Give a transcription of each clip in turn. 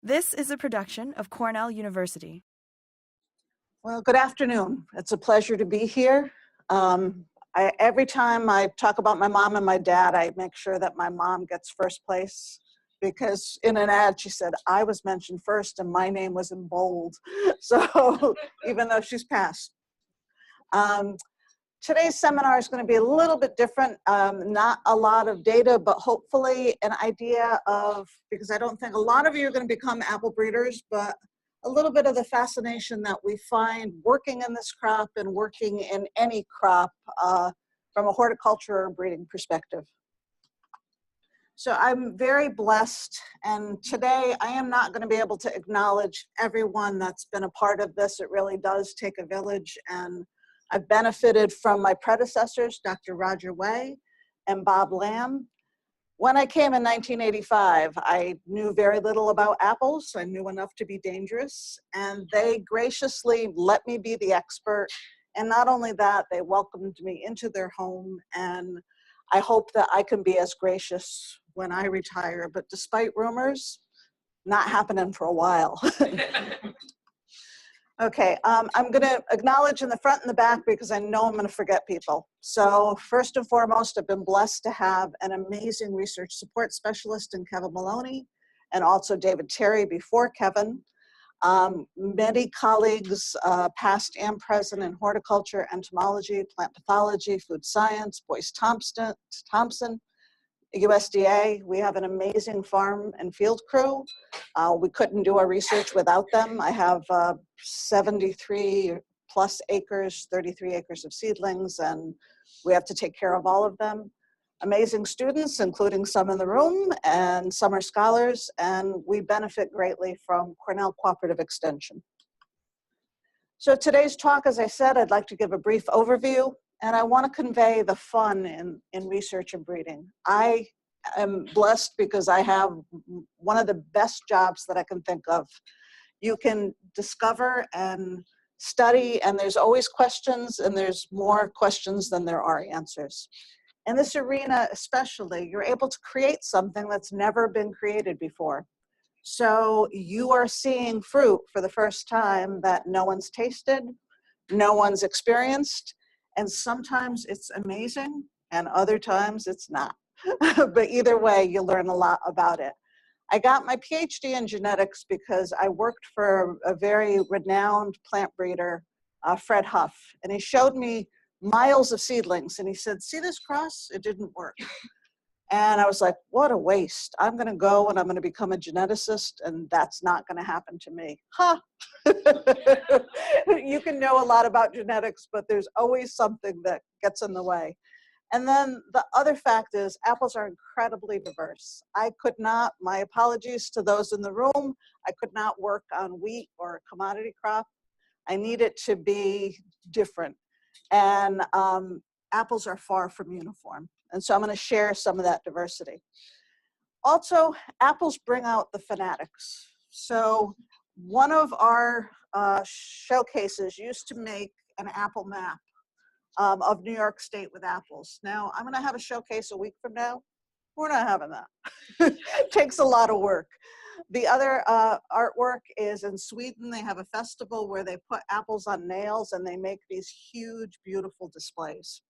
This is a production of Cornell University. Well, good afternoon. It's a pleasure to be here. Every time I talk about my mom and my dad, I make sure that my mom gets first place, because in an ad she said I was mentioned first and my name was in bold. So even though she's passed. Today's seminar is going to be a little bit different. Not a lot of data, but hopefully an idea of, because I don't think a lot of you are going to become apple breeders, but a little bit of the fascination that we find working in this crop and working in any crop from a horticulture or breeding perspective. So I'm very blessed, and today I am not going to be able to acknowledge everyone that's been a part of this. It really does take a village, and I've benefited from my predecessors, Dr. Roger Way and Bob Lamb. When I came in 1985, I knew very little about apples. I knew enough to be dangerous, and they graciously let me be the expert. And not only that, they welcomed me into their home, and I hope that I can be as gracious when I retire, but despite rumors, not happening for a while. Okay, I'm going to acknowledge in the front and the back because I know I'm going to forget people. So first and foremost, I've been blessed to have an amazing research support specialist in Kevin Maloney, and also David Terry before Kevin. Many colleagues, past and present, in horticulture, entomology, plant pathology, food science, Boyce Thompson, USDA. We have an amazing farm and field crew. We couldn't do our research without them. I have 73 plus acres, 33 acres of seedlings, and we have to take care of all of them. Amazing students, including some in the room, and some are scholars, and we benefit greatly from Cornell Cooperative Extension. So today's talk, as I said, I'd like to give a brief overview, and I want to convey the fun in research and breeding. I am blessed because I have one of the best jobs that I can think of. You can discover and study, and there's always questions, and there's more questions than there are answers. In this arena especially, you're able to create something that's never been created before. So you are seeing fruit for the first time that no one's tasted, no one's experienced, and sometimes it's amazing, and other times it's not. But either way, you learn a lot about it. I got my PhD in genetics because I worked for a very renowned plant breeder, Fred Huff, and he showed me miles of seedlings, and he said, "See this cross? It didn't work." And I was like, what a waste. I'm going to go and I'm going to become a geneticist, and that's not going to happen to me. Ha! You can know a lot about genetics, but there's always something that gets in the way. And then the other fact is apples are incredibly diverse. I could not, my apologies to those in the room, I could not work on wheat or a commodity crop. I need it to be different. And apples are far from uniform. And so I'm going to share some of that diversity. Also, apples bring out the fanatics. So one of our showcases used to make an apple map of New York State with apples. Now, I'm going to have a showcase a week from now. We're not having that. It takes a lot of work. The other artwork is in Sweden. They have a festival where they put apples on nails and they make these huge, beautiful displays.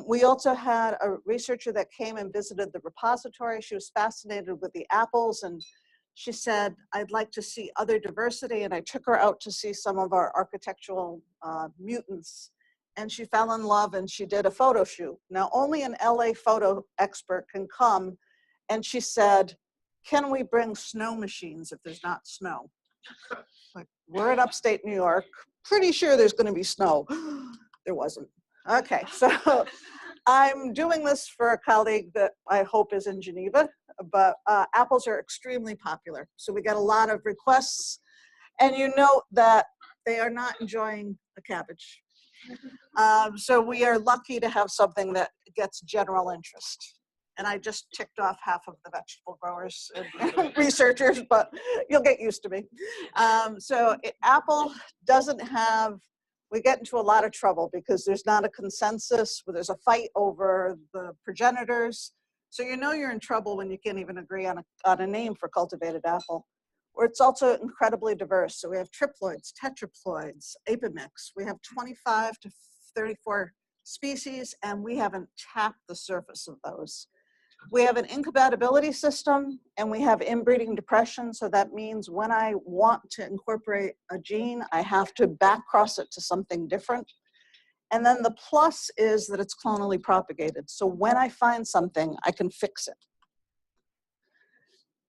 We also had a researcher that came and visited the repository. She was fascinated with the apples, and she said, "I'd like to see other diversity," and I took her out to see some of our architectural mutants, and she fell in love, and she did a photo shoot. Now, only an LA photo expert can come, and she said, "Can we bring snow machines if there's not snow?" Like, we're in upstate New York, pretty sure there's going to be snow. There wasn't. Okay, so I'm doing this for a colleague that I hope is in Geneva, but apples are extremely popular. So we get a lot of requests, and you note that they are not enjoying the cabbage. So we are lucky to have something that gets general interest. And I just ticked off half of the vegetable growers and researchers, but you'll get used to me. Apple doesn't have, we get into a lot of trouble because there's not a consensus, there's a fight over the progenitors. So you know you're in trouble when you can't even agree on a name for cultivated apple. It's also incredibly diverse. So we have triploids, tetraploids, apomix. We have 25 to 34 species, and we haven't tapped the surface of those. We have an incompatibility system, and we have inbreeding depression. So that means when I want to incorporate a gene, I have to back cross it to something different. And then the plus is that it's clonally propagated. So when I find something, I can fix it.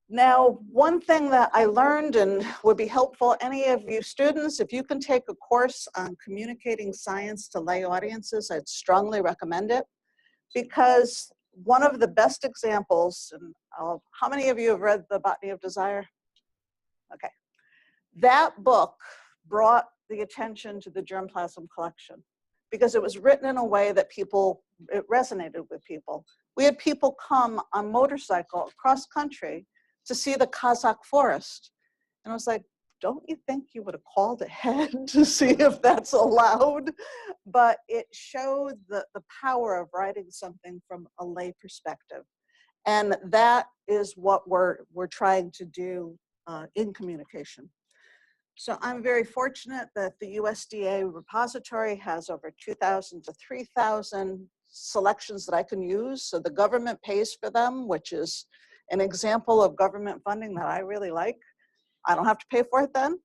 Now, one thing that I learned and would be helpful, any of you students, if you can take a course on communicating science to lay audiences, I'd strongly recommend it, because one of the best examples, and how many of you have read The Botany of Desire? Okay. That book brought the attention to the germplasm collection because it was written in a way that it resonated with people. We had people come on motorcycle across country to see the Kazakh forest. And I was like, don't you think you would have called ahead to see if that's allowed? But it showed the power of writing something from a lay perspective. And that is what we're trying to do in communication. So I'm very fortunate that the USDA repository has over 2,000 to 3,000 selections that I can use. So the government pays for them, which is an example of government funding that I really like. I don't have to pay for it then.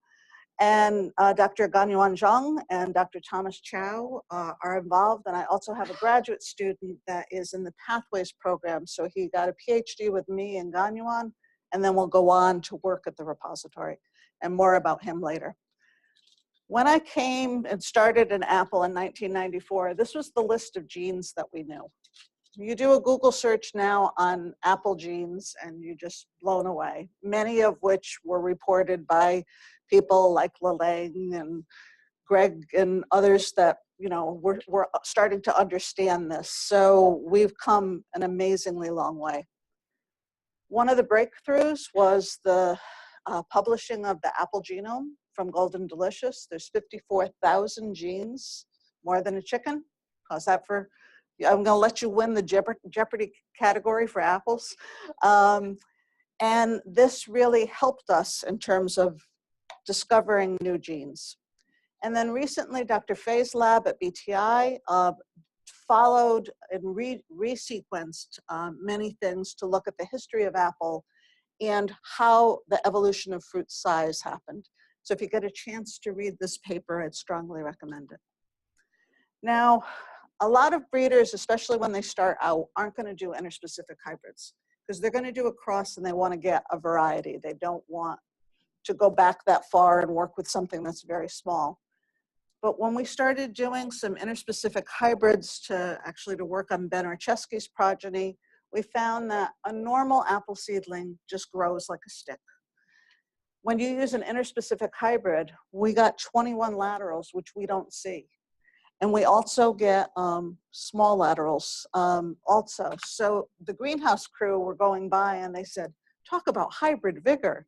And Dr. Ganyuan Zhang and Dr. Thomas Chow are involved. And I also have a graduate student that is in the Pathways program. So he got a PhD with me and Ganyuan, and then we'll go on to work at the repository. And more about him later. When I came and started in Apple in 1994, this was the list of genes that we knew. You do a Google search now on Apple genes and you're just blown away, many of which were reported by people like Lelang and Greg and others that, you know, we're starting to understand this. So we've come an amazingly long way. One of the breakthroughs was the publishing of the Apple genome from Golden Delicious. There's 54,000 genes, more than a chicken. How's that for? I'm gonna let you win the Jeopardy category for apples. And this really helped us in terms of discovering new genes. And then recently, Dr. Fay's lab at BTI followed and resequenced many things to look at the history of apple and how the evolution of fruit size happened. So if you get a chance to read this paper, I'd strongly recommend it. Now, a lot of breeders, especially when they start out, aren't going to do interspecific hybrids because they're going to do a cross and they want to get a variety. They don't want to go back that far and work with something that's very small. But when we started doing some interspecific hybrids to work on Ben Orchesky's progeny, we found that a normal apple seedling just grows like a stick. When you use an interspecific hybrid, we got 21 laterals, which we don't see. And we also get small laterals also. So the greenhouse crew were going by and they said, talk about hybrid vigor.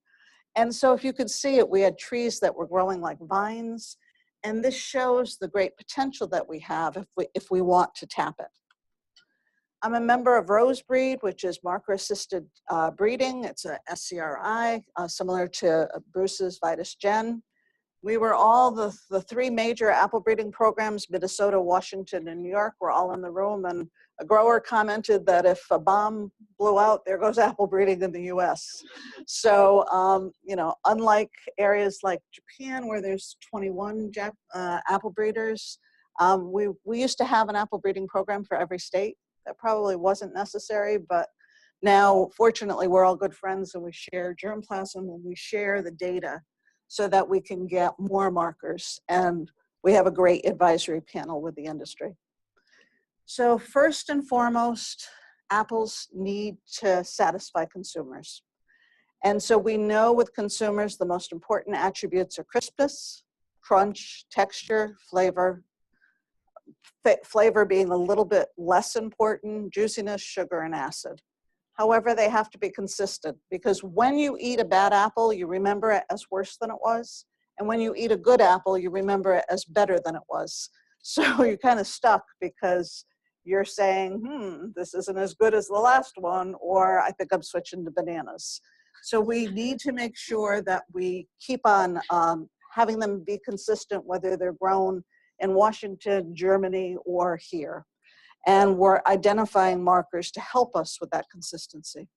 And so if you could see it, we had trees that were growing like vines. And this shows the great potential that we have if we want to tap it. I'm a member of Rosebreed, which is marker-assisted breeding. It's a SCRI, similar to Bruce's Vitis Gen. We were all the three major apple breeding programs, Minnesota, Washington, and New York, were all in the room. And a grower commented that if a bomb blew out, there goes apple breeding in the US. So, you know, unlike areas like Japan, where there's 21 apple breeders, we used to have an apple breeding program for every state. That probably wasn't necessary, but now, fortunately, we're all good friends and we share germplasm and we share the data so that we can get more markers. And we have a great advisory panel with the industry. So first and foremost, apples need to satisfy consumers. And so we know with consumers, the most important attributes are crispness, crunch, texture, flavor. Flavor being a little bit less important, juiciness, sugar, and acid. However, they have to be consistent because when you eat a bad apple, you remember it as worse than it was. And when you eat a good apple, you remember it as better than it was. So you're kind of stuck because you're saying, this isn't as good as the last one, or I think I'm switching to bananas. So we need to make sure that we keep on having them be consistent, whether they're grown in Washington, Germany, or here. And we're identifying markers to help us with that consistency.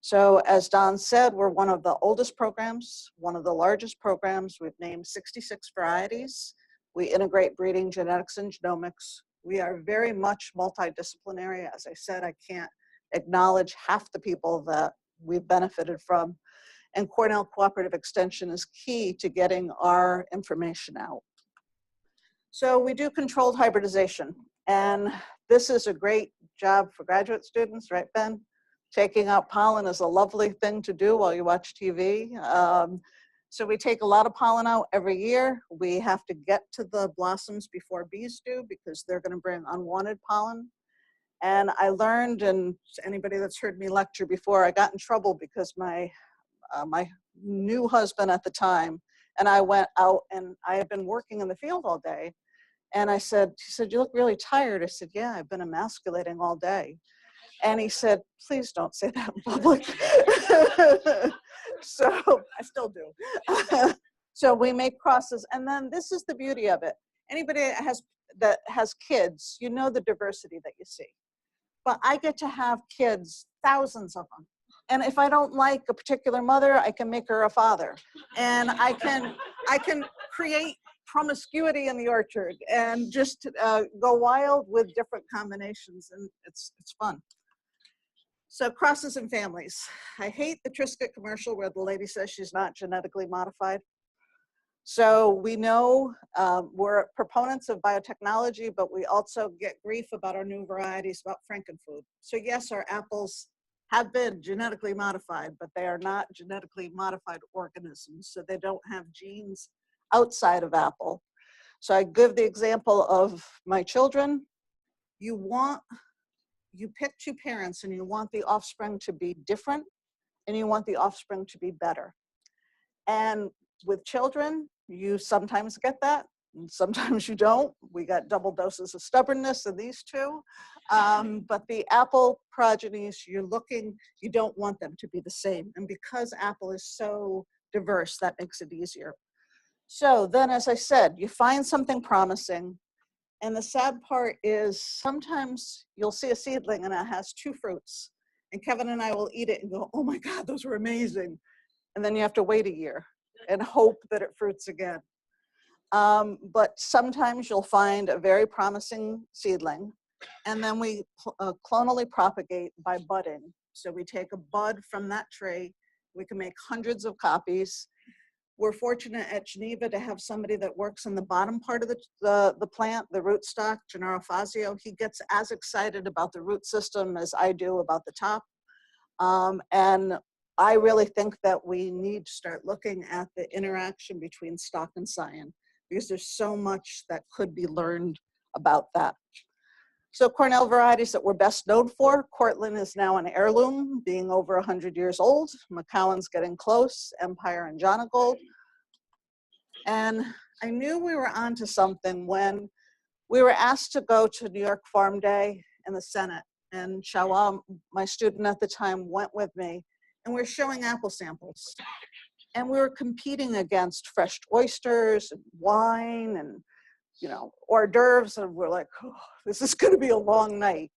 So as Don said, we're one of the oldest programs, one of the largest programs. We've named 66 varieties. We integrate breeding, genetics, and genomics. We are very much multidisciplinary. As I said, I can't acknowledge half the people that we've benefited from. And Cornell Cooperative Extension is key to getting our information out. So we do controlled hybridization. And this is a great job for graduate students, right, Ben? Taking out pollen is a lovely thing to do while you watch TV. So we take a lot of pollen out every year. We have to get to the blossoms before bees do because they're going to bring unwanted pollen. And I learned, and anybody that's heard me lecture before, I got in trouble because my new husband at the time and I went out, and I had been working in the field all day. And he said, you look really tired. I said, yeah, I've been emasculating all day. And he said, please don't say that in public. So I still do. So we make crosses. And then this is the beauty of it. Anybody that has kids, you know the diversity that you see. But I get to have kids, thousands of them. And if I don't like a particular mother, I can make her a father. And I can create promiscuity in the orchard and just go wild with different combinations, and it's fun. So crosses and families. I hate the Triscuit commercial where the lady says she's not genetically modified. So we know we're proponents of biotechnology, but we also get grief about our new varieties, about frankenfood. So yes, our apples have been genetically modified, but they are not genetically modified organisms. So they don't have genes outside of apple. So I give the example of my children. You pick two parents and you want the offspring to be different and you want the offspring to be better. And with children, you sometimes get that and sometimes you don't. We got double doses of stubbornness in these two. But the apple progenies, you don't want them to be the same. And because apple is so diverse, that makes it easier. So then, as I said, you find something promising. And the sad part is sometimes you'll see a seedling and it has two fruits. And Kevin and I will eat it and go, oh my God, those were amazing. And then you have to wait a year and hope that it fruits again. But sometimes you'll find a very promising seedling. And then we clonally propagate by budding. So we take a bud from that tree. We can make hundreds of copies. We're fortunate at Geneva to have somebody that works in the bottom part of the plant, the rootstock, Gennaro Fazio. He gets as excited about the root system as I do about the top. And I really think that we need to start looking at the interaction between stock and scion, because there's so much that could be learned about that. So Cornell varieties that we're best known for, Cortland is now an heirloom, being over 100 years old. McCowan's getting close, Empire and Jonagold. And I knew we were onto something when we were asked to go to New York Farm Day in the Senate. And Shawam, my student at the time, went with me. And we were showing apple samples. And we were competing against fresh oysters and wine and hors d'oeuvres, and we're like, oh, this is going to be a long night.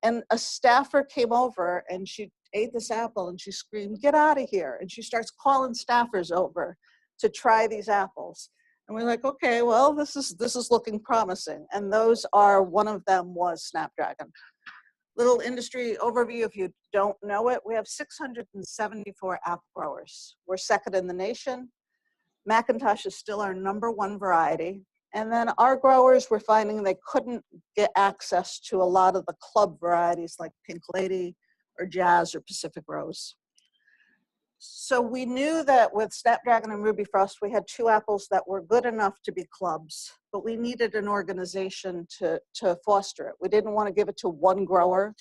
And a staffer came over and she ate this apple and she screamed, get out of here. And she starts calling staffers over to try these apples. And we're like, okay, well, this is looking promising. And one of them was Snapdragon. Little industry overview, if you don't know it, we have 674 apple growers. We're second in the nation. McIntosh is still our #1 variety. And then our growers were finding they couldn't get access to a lot of the club varieties like Pink Lady or Jazz or Pacific Rose. So we knew that with Snapdragon and Ruby Frost, we had two apples that were good enough to be clubs, but we needed an organization to foster it. We didn't want to give it to one grower.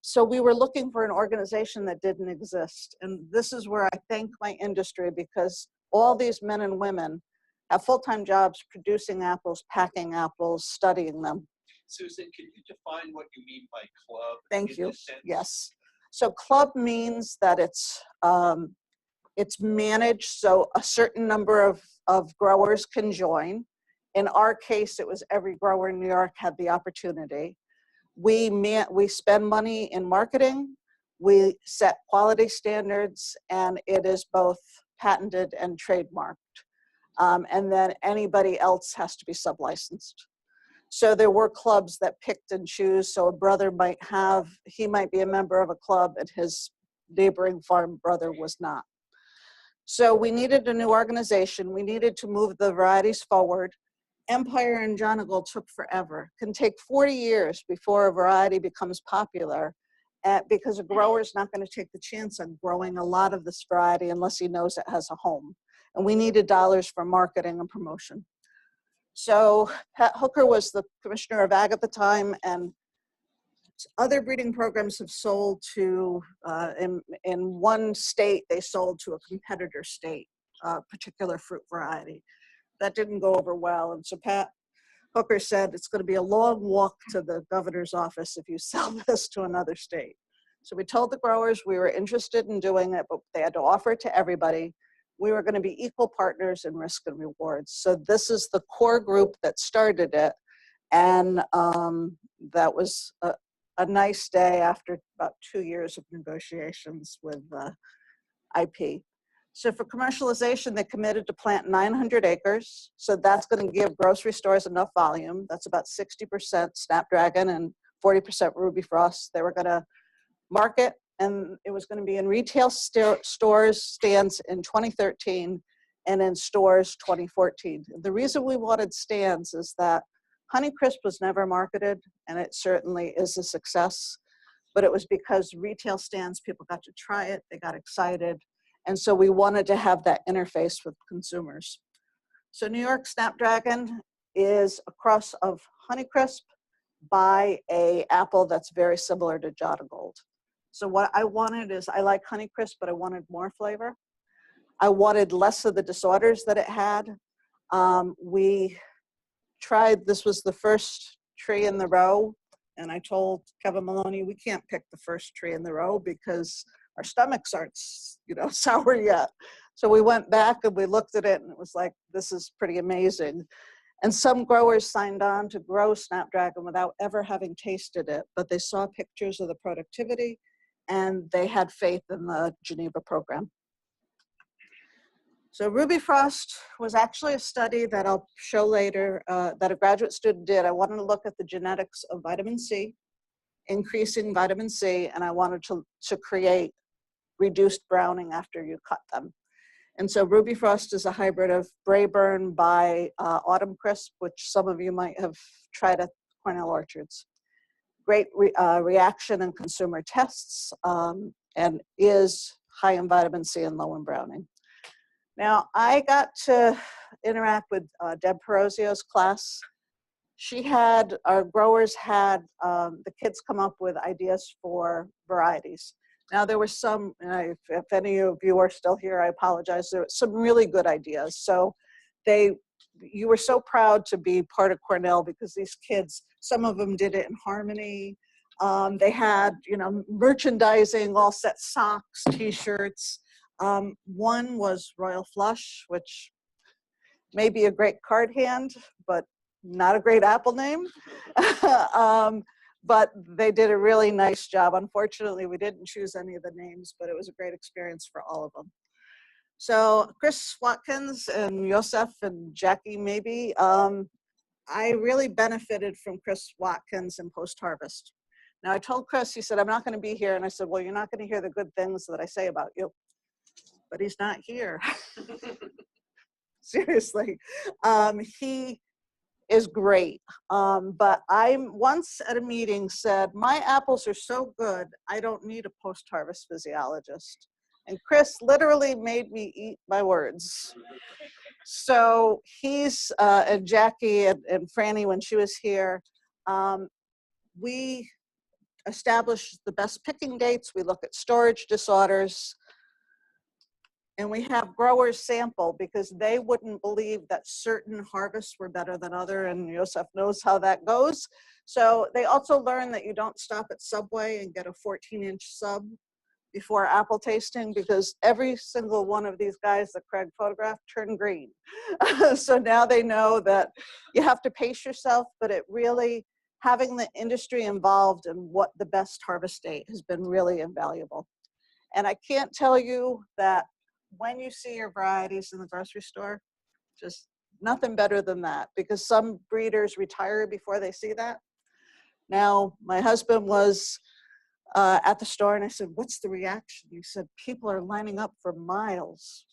So we were looking for an organization that didn't exist. And this is where I thank my industry, because all these men and women have full-time jobs producing apples, packing apples, studying them. Susan, can you define what you mean by club? Thank you. Yes. So club means that it's managed so a certain number of growers can join. In our case, it was every grower in New York had the opportunity. We spend money in marketing, we set quality standards, and it is both patented and trademarked. And then anybody else has to be sub-licensed. So there were clubs that picked and choose. So a brother he might be a member of a club and his neighboring farm brother was not. So we needed a new organization. We needed to move the varieties forward. Empire in Jonagold took forever. Can take 40 years before a variety becomes popular because a grower is not going to take the chance on growing a lot of this variety unless he knows it has a home. And we needed dollars for marketing and promotion. So Pat Hooker was the commissioner of ag at the time, and other breeding programs have sold to, in one state, they sold to a competitor state, a particular fruit variety. That didn't go over well. And so Pat Hooker said, it's going to be a long walk to the governor's office if you sell this to another state. So we told the growers we were interested in doing it, but they had to offer it to everybody. We were going to be equal partners in risk and rewards. So this is the core group that started it. And that was a nice day after about 2 years of negotiations with IP. So for commercialization, they committed to plant 900 acres. So that's going to give grocery stores enough volume. That's about 60% Snapdragon and 40% Ruby Frost. They were going to market, and it was going to be in retail stores, stands in 2013, and in stores 2014. The reason we wanted stands is that Honeycrisp was never marketed, and it certainly is a success, but it was because retail stands, people got to try it, they got excited, and so we wanted to have that interface with consumers. So New York Snapdragon is a cross of Honeycrisp by an apple that's very similar to Jonagold. So what I wanted is, I like Honeycrisp, but I wanted more flavor. I wanted less of the disorders that it had. We tried, this was the first tree in the row, and I told Kevin Maloney, we can't pick the first tree in the row because our stomachs aren't, sour yet. So we went back and we looked at it, and it was like, this is pretty amazing. And some growers signed on to grow Snapdragon without ever having tasted it, but they saw pictures of the productivity and they had faith in the Geneva program. So Ruby Frost was actually a study that I'll show later that a graduate student did. I wanted to look at the genetics of vitamin C, increasing vitamin C, and I wanted to create reduced browning after you cut them. And so Ruby Frost is a hybrid of Braeburn by Autumn Crisp, which some of you might have tried at Cornell orchards. Great reaction in consumer tests, and is high in vitamin C and low in browning. Now, I got to interact with Deb Perosio's class. Our growers had the kids come up with ideas for varieties. Now, there were some, if any of you are still here, I apologize, there were some really good ideas. So you were so proud to be part of Cornell because these kids, some of them did it in harmony. They had, merchandising, all set socks, t-shirts. One was Royal Flush, which may be a great card hand, but not a great apple name. But they did a really nice job. Unfortunately, we didn't choose any of the names, but it was a great experience for all of them. So Chris Watkins and Yosef and Jackie, maybe, I really benefited from Chris Watkins in Postharvest. Now I told Chris, he said, I'm not gonna be here. And I said, well, you're not gonna hear the good things that I say about you. But he's not here. Seriously. He is great. But I once at a meeting said, my apples are so good, I don't need a post-harvest physiologist. And Chris literally made me eat my words. So he's, and Jackie and Franny, when she was here, we established the best picking dates. We look at storage disorders. And we have growers sample because they wouldn't believe that certain harvests were better than other, and Yosef knows how that goes. So they also learn that you don't stop at Subway and get a 14-inch sub before apple tasting, because every single one of these guys that Craig photographed turned green. So now they know that you have to pace yourself, but it really, having the industry involved in what the best harvest date has been really invaluable. And I can't tell you that when you see your varieties in the grocery store, just nothing better than that, because some breeders retire before they see that. Now, my husband was at the store and I said, "What's the reaction?" He said, "People are lining up for miles."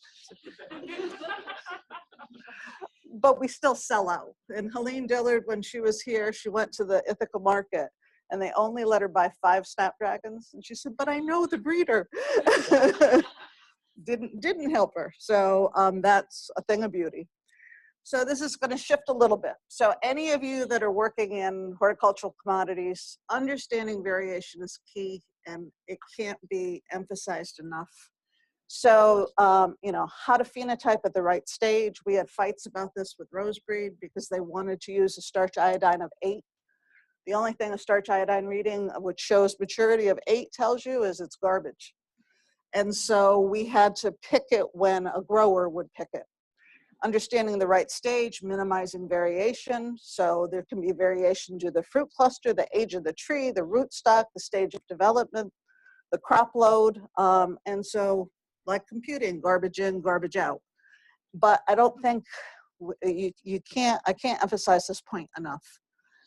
But we still sell out. And Helene Dillard, when she was here, she went to the Ithaca market and they only let her buy 5 Snapdragons. And she said, "But I know the breeder." Didn't help her. So that's a thing of beauty. So this is going to shift a little bit. So any of you that are working in horticultural commodities, understanding variation is key, and it can't be emphasized enough. So, you know, how to phenotype at the right stage. We had fights about this with Rosebreed because they wanted to use a starch iodine of 8. The only thing a starch iodine reading, which shows maturity of 8, tells you is it's garbage. And so we had to pick it when a grower would pick it. Understanding the right stage, minimizing variation. So there can be variation due to the fruit cluster, the age of the tree, the rootstock, the stage of development, the crop load. And so, like computing, garbage in, garbage out. But I don't think I can't emphasize this point enough.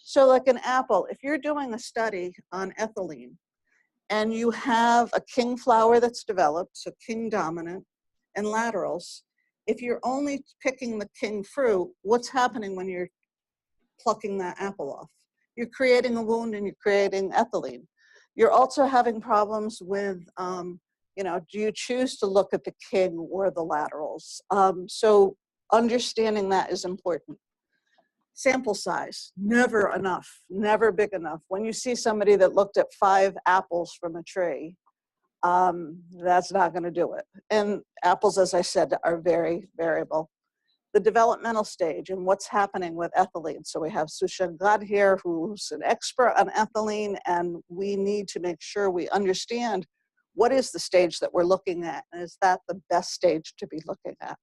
So like an apple, if you're doing a study on ethylene and you have a king flower that's developed, so king dominant, and laterals, if you're only picking the king fruit, what's happening when you're plucking that apple off? You're creating a wound and you're creating ethylene. You're also having problems with, you know, do you choose to look at the king or the laterals? So understanding that is important. Sample size, never enough, never big enough. When you see somebody that looked at 5 apples from a tree, that's not going to do it. And apples, as I said, are very variable. The developmental stage and what's happening with ethylene. So we have Sushan Gad here, who's an expert on ethylene, and we need to make sure we understand what is the stage that we're looking at, and is that the best stage to be looking at?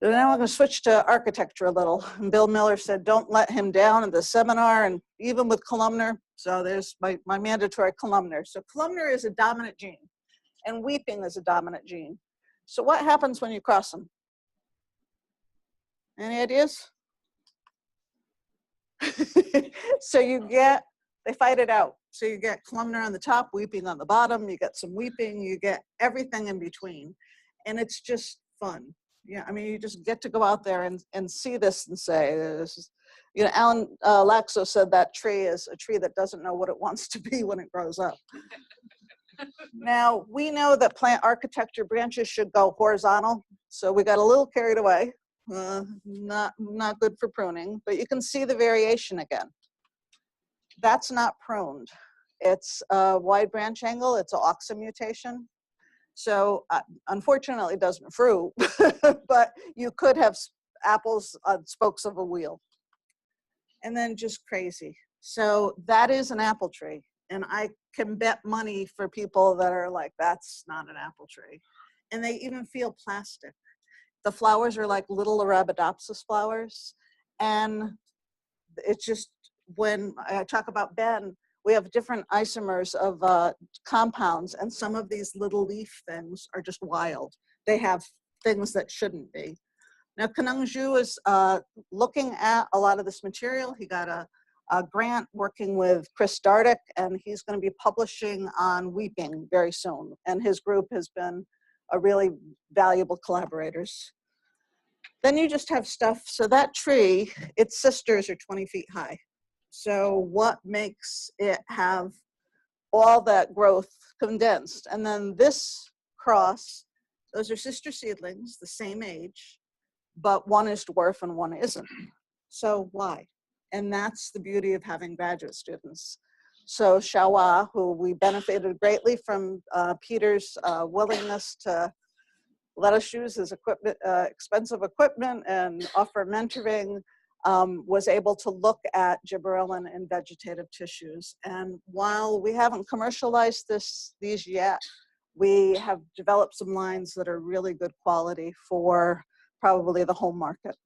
So now I'm going to switch to architecture a little. And Bill Miller said, don't let him down in the seminar, and even with columnar. So there's my mandatory columnar. So columnar is a dominant gene, and weeping is a dominant gene. So what happens when you cross them? Any ideas? So you get, they fight it out. So you get columnar on the top, weeping on the bottom, you get some weeping, you get everything in between. And it's just fun. Yeah, I mean, you just get to go out there and see this and say, this is, you know, Alan Laxo said that tree is a tree that doesn't know what it wants to be when it grows up. Now, we know that plant architecture branches should go horizontal. So we got a little carried away. Not good for pruning, but you can see the variation again. That's not pruned. It's a wide branch angle. It's an OXA mutation. So unfortunately, it doesn't fruit, but you could have apples on spokes of a wheel. And then just crazy. So that is an apple tree. And I can bet money for people that are like, that's not an apple tree. And they even feel plastic. The flowers are like little Arabidopsis flowers. And it's just, when I talk about Ben, we have different isomers of compounds, and some of these little leaf things are just wild. They have things that shouldn't be. Now, Kenong is looking at a lot of this material. He got a grant working with Chris Dardick, and he's going to be publishing on weeping very soon. And his group has been a really valuable collaborators. Then you just have stuff. So that tree, its sisters are 20 feet high. So what makes it have all that growth condensed? And then this cross, those are sister seedlings, the same age, but one is dwarf and one isn't. So why? And that's the beauty of having graduate students. So Shawa, who we benefited greatly from Peter's willingness to let us use his equipment, expensive equipment, and offer mentoring, was able to look at gibberellin in vegetative tissues. And while we haven't commercialized these yet, we have developed some lines that are really good quality for probably the home market.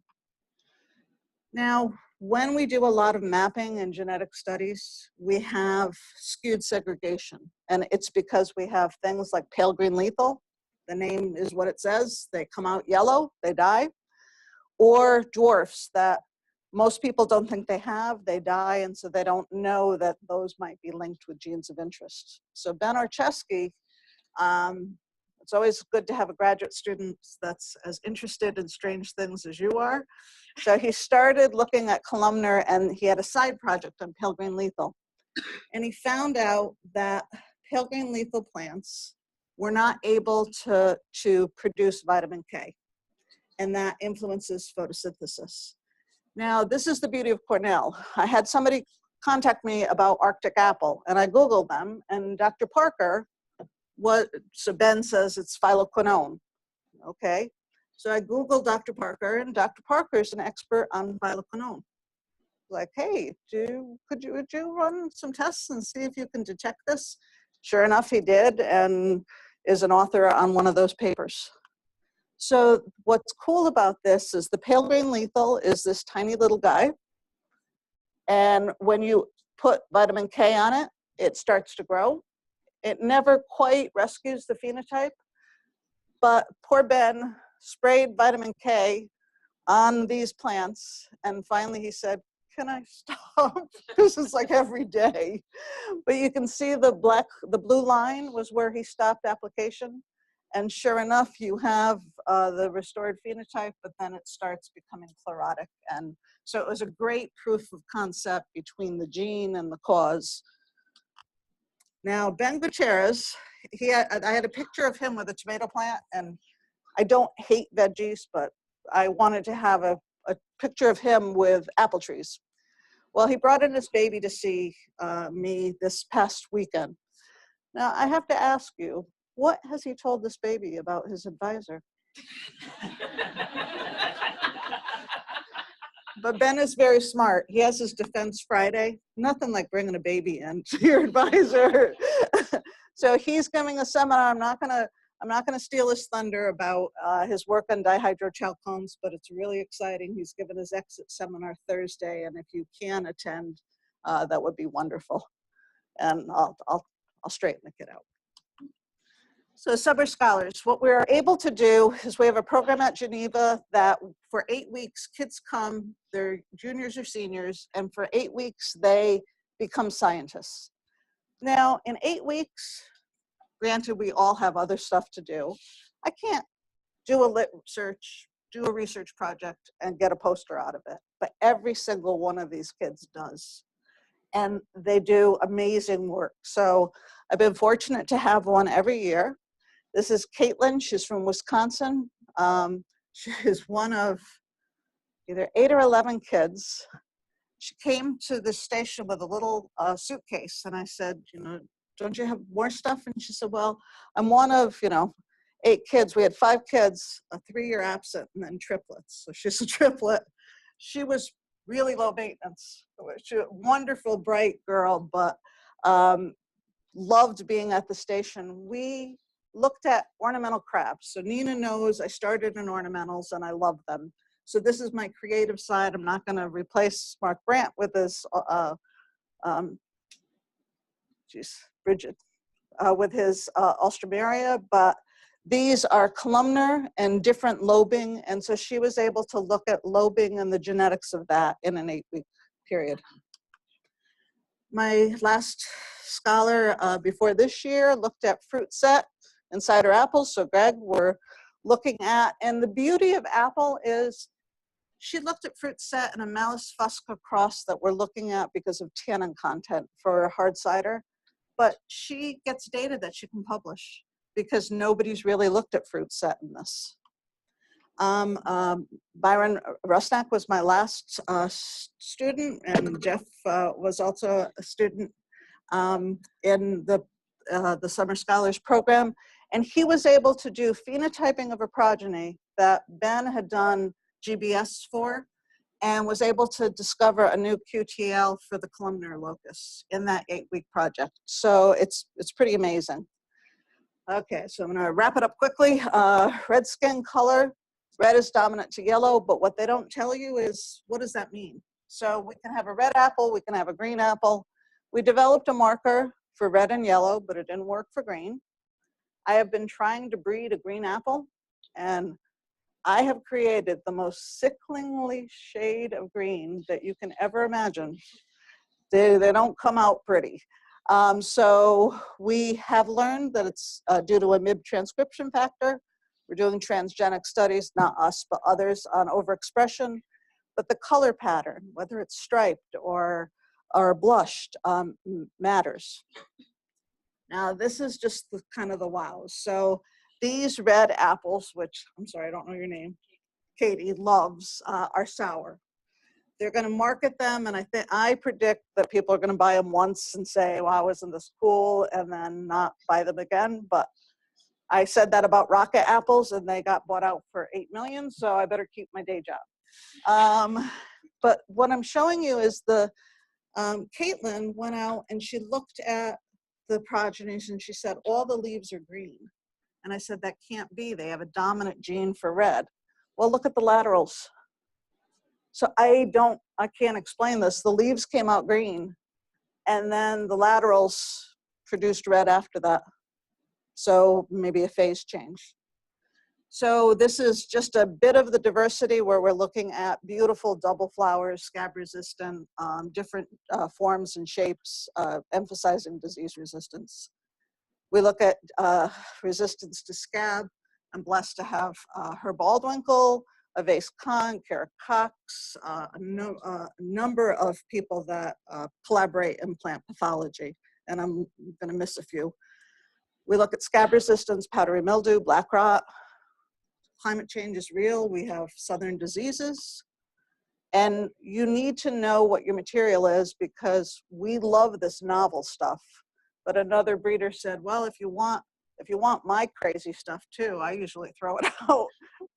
Now, when we do a lot of mapping and genetic studies, we have skewed segregation. And it's because we have things like pale green lethal. The name is what it says. They come out yellow, they die. Or dwarfs that most people don't think they have, they die, and so they don't know that those might be linked with genes of interest. So Ben Orchesky, it's always good to have a graduate student that's as interested in strange things as you are. So he started looking at columnar, and he had a side project on pale green lethal. And he found out that pale green lethal plants were not able to produce vitamin K, and that influences photosynthesis. Now, this is the beauty of Cornell. I had somebody contact me about Arctic apple, and I Googled them, and Dr. Parker, so Ben says it's phyloquinone, okay? So I Googled Dr. Parker, and Dr. Parker is an expert on phyloquinone. Like, hey, would you run some tests and see if you can detect this? Sure enough, he did, and is an author on one of those papers. So what's cool about this is the pale green lethal is this tiny little guy. And when you put vitamin K on it, it starts to grow. It never quite rescues the phenotype, but poor Ben sprayed vitamin K on these plants. And finally he said, can I stop? This is like every day. But you can see the blue line was where he stopped application. And sure enough, you have the restored phenotype, but then it starts becoming chlorotic. And so it was a great proof of concept between the gene and the cause. Now, Ben Gutierrez, I had a picture of him with a tomato plant, and I don't hate veggies, but I wanted to have a picture of him with apple trees. Well, he brought in his baby to see me this past weekend. Now, I have to ask you, what has he told this baby about his advisor? But Ben is very smart. He has his Defense Friday. Nothing like bringing a baby in to your advisor. So he's giving a seminar. I'm not gonna steal his thunder about his work on dihydrochalcones, but it's really exciting. He's given his exit seminar Thursday, and if you can attend, that would be wonderful. And I'll straighten the kid out. So summer scholars, what we're able to do is we have a program at Geneva that for 8 weeks, kids come, they're juniors or seniors, and for 8 weeks, they become scientists. Now, in 8 weeks, granted, we all have other stuff to do. I can't do a research project and get a poster out of it, but every single one of these kids does. And they do amazing work. So I've been fortunate to have one every year. This is Caitlin, she's from Wisconsin. She is one of either 8 or 11 kids. She came to the station with a little suitcase, and I said, don't you have more stuff? And she said, well, I'm one of, 8 kids. We had 5 kids, a 3-year absent, and then triplets. So she's a triplet. She was really low maintenance. She was a wonderful, bright girl, but loved being at the station. We looked at ornamental crabs. So Nina knows I started in ornamentals and I love them. So this is my creative side. I'm not going to replace Mark Brandt with his, Bridget, with his Alstroemeria, but these are columnar and different lobing. And so she was able to look at lobing and the genetics of that in an 8-week period. My last scholar before this year looked at fruit set and cider apples. So Greg, we're looking at, and the beauty of apple is she looked at fruit set and a Malus fusca cross that we're looking at because of tannin content for hard cider. But she gets data that she can publish because nobody's really looked at fruit set in this. Byron Rusnak was my last student, and Jeff was also a student in the Summer Scholars Program. And he was able to do phenotyping of a progeny that Ben had done GBS for, and was able to discover a new QTL for the columnar locus in that 8-week project. So it's pretty amazing. Okay, so I'm gonna wrap it up quickly. Red skin color, red is dominant to yellow, but what they don't tell you is, what does that mean? So we can have a red apple, we can have a green apple. We developed a marker for red and yellow, but it didn't work for green. I have been trying to breed a green apple, and I have created the most sickeningly shade of green that you can ever imagine. They don't come out pretty. So we have learned that it's due to a MIB transcription factor. We're doing transgenic studies, not us, but others, on overexpression. But the color pattern, whether it's striped or blushed, matters. Now, this is just the kind of the wows. So these red apples, which, I'm sorry, I don't know your name, Katie loves, are sour. They're going to market them, and I predict that people are going to buy them once and say, wow, isn't this cool, and then not buy them again. But I said that about rocket apples, and they got bought out for $8 million, so I better keep my day job. But what I'm showing you is Caitlin went out and she looked at the progenies and she said, all the leaves are green. And I said, that can't be. They have a dominant gene for red. Well, look at the laterals. So I can't explain this. The leaves came out green, and then the laterals produced red after that. So maybe a phase change. So this is just a bit of the diversity where we're looking at beautiful double flowers, scab resistant, different forms and shapes, emphasizing disease resistance. We look at resistance to scab. I'm blessed to have Herr Baldwinkle, Avase Khan, Kara Cox, a number of people that collaborate in plant pathology, and I'm going to miss a few. We look at scab resistance, powdery mildew, black rot. Climate change is real. We have southern diseases. And you need to know what your material is, because we love this novel stuff. But another breeder said, well, if you want my crazy stuff too, I usually throw it out.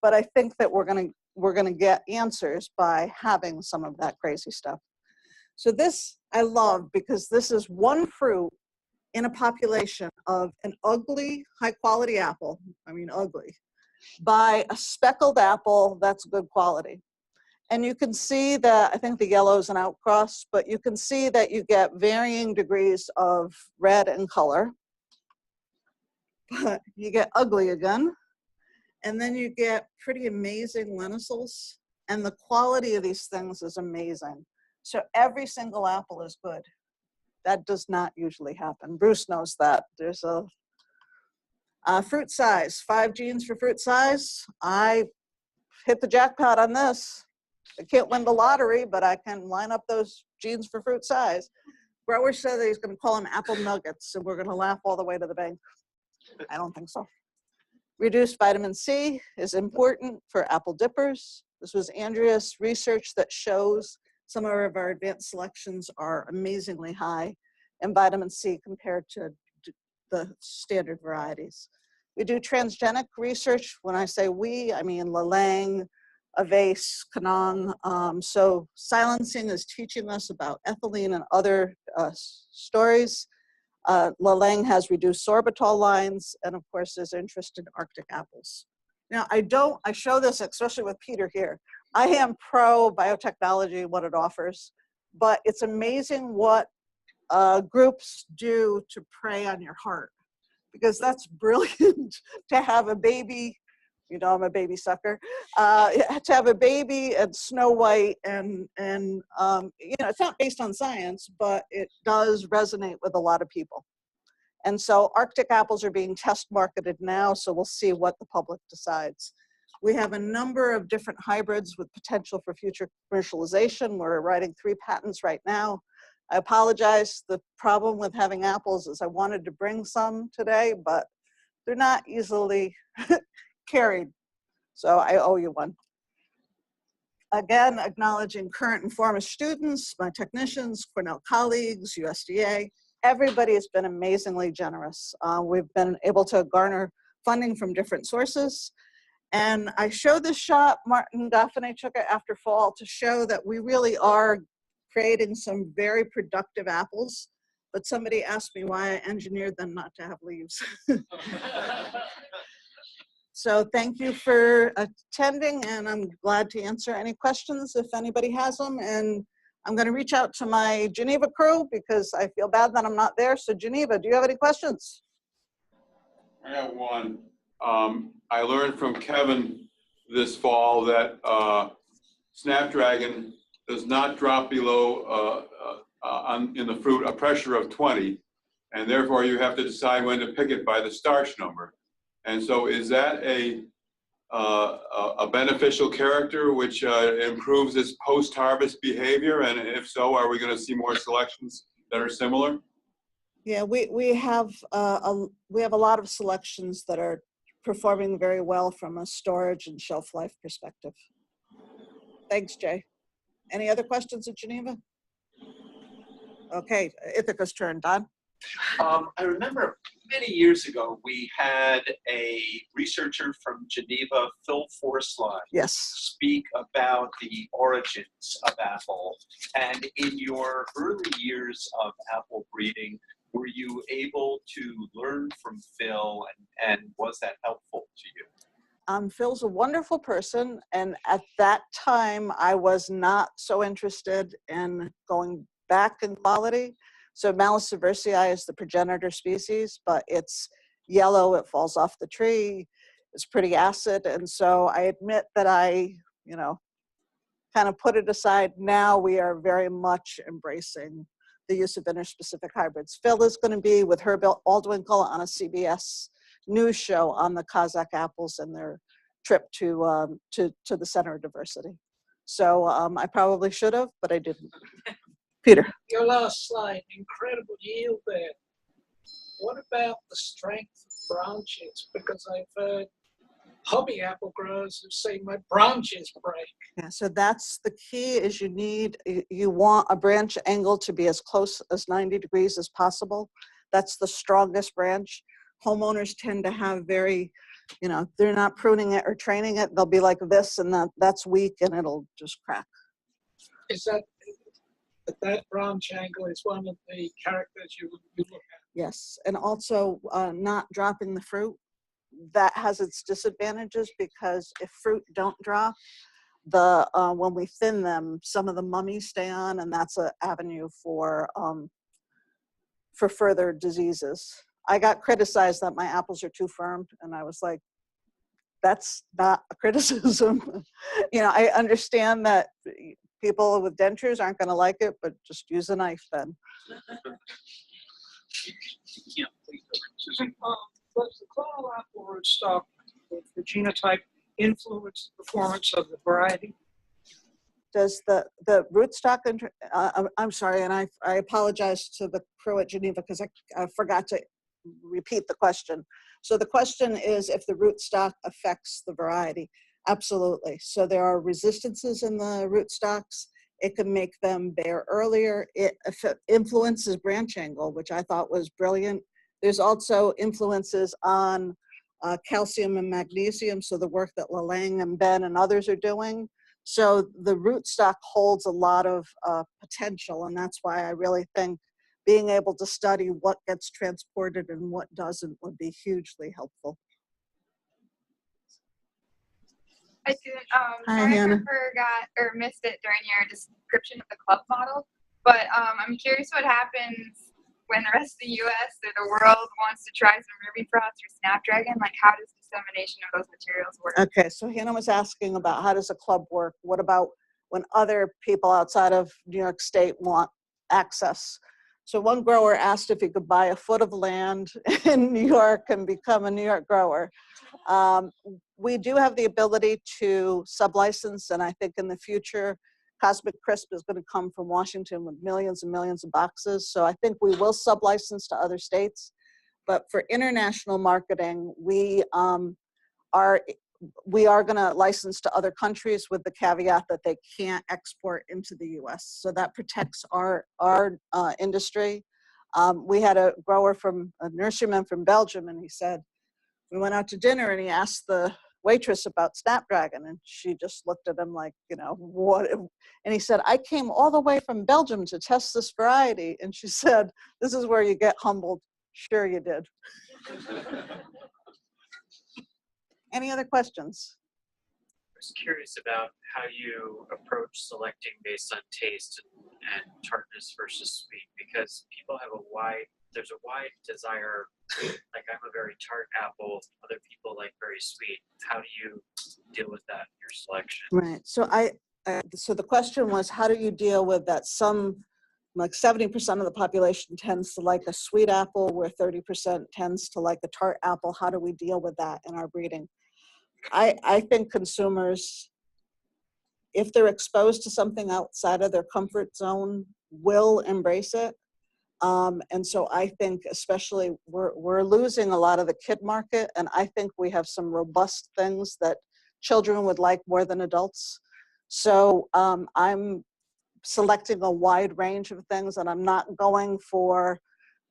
But I think that we're gonna get answers by having some of that crazy stuff. So this I love, because this is one fruit in a population of an ugly, high quality apple, I mean ugly, by a speckled apple that's good quality. And you can see that, I think the yellow is an outcross, but you can see that you get varying degrees of red and color. But you get ugly again. And then you get pretty amazing lenticels. And the quality of these things is amazing. So every single apple is good. That does not usually happen. Bruce knows that. There's a fruit size, 5 genes for fruit size. I hit the jackpot on this. I can't win the lottery, but I can line up those genes for fruit size. Grower said that he's going to call them apple nuggets, and we're going to laugh all the way to the bank. I don't think so. Reduced vitamin C is important for apple dippers. This was Andrea's research that shows some of our advanced selections are amazingly high in vitamin C compared to the standard varieties. We do transgenic research. When I say we, I mean Lalang, Avase, Kenong. So silencing is teaching us about ethylene and other stories. Lalang has reduced sorbitol lines, and of course there's interest in Arctic apples. Now I show this especially with Peter here. I am pro biotechnology, what it offers, but it's amazing what groups do to prey on your heart, because that's brilliant to have a baby. You know, I'm a baby sucker. To have a baby and Snow White and you know, it's not based on science, but it does resonate with a lot of people. And so Arctic apples are being test marketed now, so we'll see what the public decides. We have a number of different hybrids with potential for future commercialization. We're writing 3 patents right now. I apologize. The problem with having apples is I wanted to bring some today, but they're not easily carried. So I owe you one. Again, acknowledging current and former students, my technicians, Cornell colleagues, USDA. everybody has been amazingly generous. We've been able to garner funding from different sources. And I showed this shot, Martin Gaffney took it after fall to show that we really are creating some very productive apples. But somebody asked me why I engineered them not to have leaves. So thank you for attending, and I'm glad to answer any questions if anybody has them. And I'm going to reach out to my Geneva crew because I feel bad that I'm not there. So Geneva, do you have any questions? I have one. I learned from Kevin this fall that Snapdragon does not drop below in the fruit a pressure of 20, and therefore you have to decide when to pick it by the starch number. And so, is that a beneficial character which improves its post-harvest behavior? And if so, are we going to see more selections that are similar? Yeah, we have a lot of selections that are performing very well from a storage and shelf life perspective. Thanks, Jay. Any other questions at Geneva? Okay, Ithaca's turn. Don? I remember many years ago, we had a researcher from Geneva, Phil Forslund, Yes. speak about the origins of apple. And in your early years of apple breeding, were you able to learn from Phil, and was that helpful to you? Phil's a wonderful person, and at that time, I was not so interested in going back in quality. So Malus subversii is the progenitor species, but it's yellow, it falls off the tree, it's pretty acid, and so I admit that I, kind of put it aside. Now we are very much embracing the use of interspecific hybrids. Phil is going to be with Herb Aldwinkle on a CBS news show on the Kazakh apples and their trip to the Center of Diversity. So I probably should have, but I didn't. Peter. Your last slide, incredible yield there. What about the strength of branches? Because I've heard hobby apple growers who say my branches break. Yeah, so that's the key is you want a branch angle to be as close as 90 degrees as possible. That's the strongest branch. Homeowners tend to have very, they're not pruning it or training it. They'll be like this, and that's weak and it'll just crack. Is that branch angle is one of the characters you look at? Yes, and also not dropping the fruit. That has its disadvantages because if fruit don't drop, when we thin them, some of the mummies stay on, and that's an avenue for further diseases. I got criticized that my apples are too firm, and I was like, that's not a criticism. I understand that people with dentures aren't going to like it, but just use a knife then. Yeah, please. Susan, does the Cornell apple rootstock with the genotype influence the performance of the variety? Does the rootstock, I'm sorry, and I apologize to the crew at Geneva because I forgot to repeat the question. So the question is if the rootstock affects the variety. Absolutely. So there are resistances in the rootstocks. It can make them bear earlier. It influences branch angle, which I thought was brilliant. There's also influences on calcium and magnesium, so the work that Lalang and Ben and others are doing. So the rootstock holds a lot of potential, and that's why I really think being able to study what gets transported and what doesn't would be hugely helpful. I didn't, sorry if I forgot or missed it during your description of the club model, but I'm curious what happens when the rest of the U.S. or the world wants to try some ruby frost or snapdragon. Like, how does dissemination of those materials work? Okay, so Hannah was asking about how does a club work? What about when other people outside of New York State want access? So one grower asked if he could buy a foot of land in New York and become a New York grower. We do have the ability to sublicense, and I think in the future, Cosmic Crisp is going to come from Washington with millions and millions of boxes. So I think we will sublicense to other states. But for international marketing, we are going to license to other countries with the caveat that they can't export into the U.S. So that protects our industry. We had a nurseryman from Belgium, and he said, we went out to dinner and he asked the waitress about Snapdragon, and she just looked at him like, what? And he said, I came all the way from Belgium to test this variety. And she said, this is where you get humbled. Sure you did. Any other questions? I was curious about how you approach selecting based on taste and tartness versus sweet, because people have there's a wide desire, like I'm a very tart apple, other people like very sweet. How do you deal with that in your selection? Right, so the question was, how do you deal with that like 70% of the population tends to like a sweet apple, where 30% tends to like a tart apple. How do we deal with that in our breeding? I think consumers, if they're exposed to something outside of their comfort zone, will embrace it. And so I think especially we're losing a lot of the kid market, and I think we have some robust things that children would like more than adults. So I'm selecting a wide range of things, and I'm not going for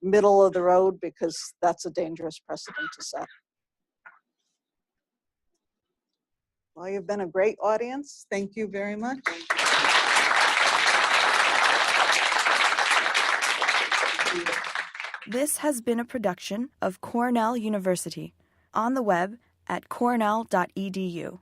middle of the road, because that's a dangerous precedent to set. Well, you've been a great audience. Thank you very much. This has been a production of Cornell University, on the web at cornell.edu.